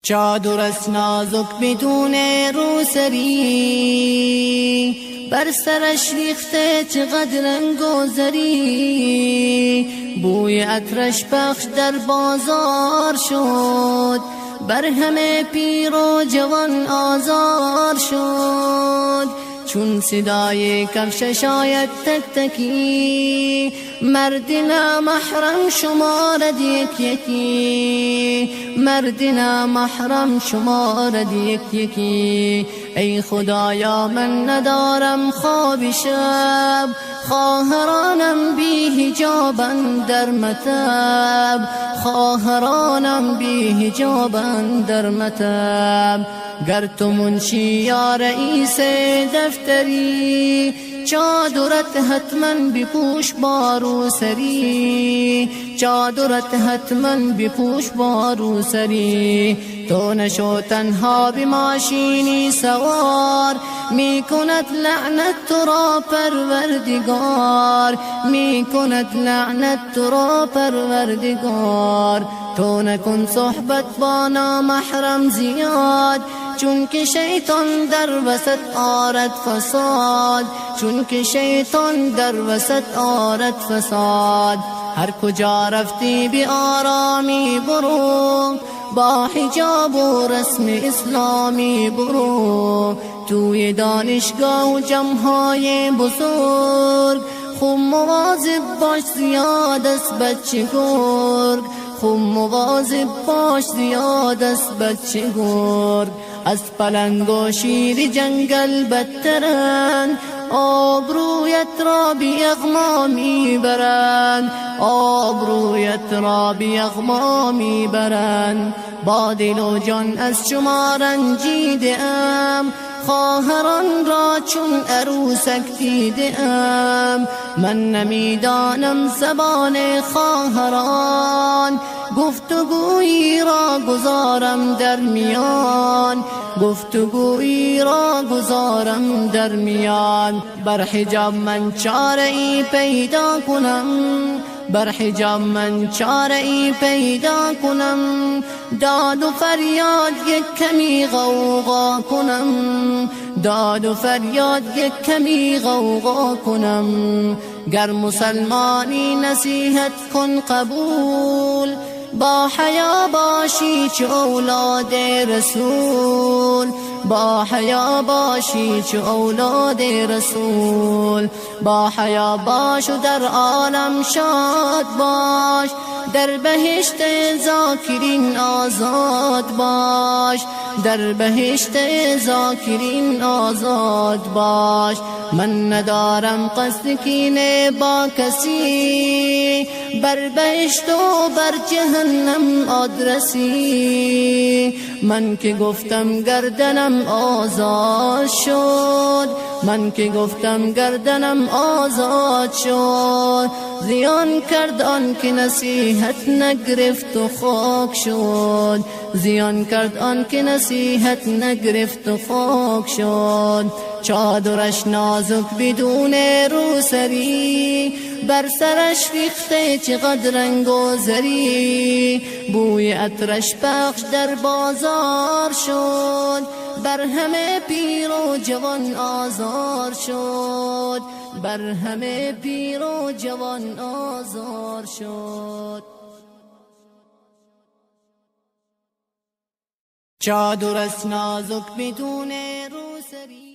چادر است نازک بدون روسری، بر سرش ریخته چقدر رنگ و زری، بوی عطرش پخش در بازار شد، بر همه پیر و جوان آزار شد. چون صدای کفشش آید تک تکی، مرد نامحرم شمارد یک یکی، مرد نامحرم شمارد یک یکی. ای خدایا من ندارم خواب شب، خواهرانم بی حجابند در مطب، خواهرانم بی حجابند در مطب. گر تو منشی یا رئیس دفتری، چادرت حتما بپوش با روسری، چادرت حتما بپوش با روسری. تو نشو تنها به ماشینی سوار، می کند لعنت تو را پروردگار، می کند لعنت تو را پروردگار. تو نکن صحبت با نامحرم زیاد، چون که شیطان در وسط آرد فساد، چون که شیطان در وسط آرد فساد. هر کجا رفتی به آرامی برو، با حجاب و رسم اسلامی برو. توی دانشگاه و جمع‌های بزرگ، خوب مواظب باش زیاد است بچه گرگ، خوب مواظب باش زیاد است بچه گرگ. از پلنگ و شیر جنگل بدترند، آبرویت را به یغما میبرند، آبرویت را به یغما میبرند. با دل و جان از شما رنجیده ام، خواهران را چون عروسک دیده ام. من نمیدانم زبان خواهران، گفتگویی را گذارم در میان، گفتگویی را گذارم در میان. بر حجاب من چاره ای پیدا کنم، بر حجاب من چاره ای پیدا کنم. داد و فریاد یک کمی غوغا کنم، داد و فریاد یک کمی غوغا کنم. گر مسلمانی نصیحت کن قبول، با حیا باشی چو اولاد رسول، با حیا باشی چو اولاد رسول. با حیا باش و در عالم شاد باش، در بهشت ذاکرین آزاد باش، در بهشت ذاکرین آزاد باش. من ندارم قصد کینه با کسی، بر بهشت و بر جهنم آدرسی. من که گفتم گردنم آزاد شد، من که گفتم گردنم آزاد شد. زیان کرد آن که نصیحت نگرفت و خاک شد، زیان کرد آن که نصیحت نگرفت و خاک شد. چادرش نازک بدون روسری، بر سرش ریخته چقدر رنگ و زری، بوی عطرش پخش در بازار شد، بر همه پیر و جوان آزار شد، بر همه پیر و جوان آزار شد. چادر است نازک بدون روسری.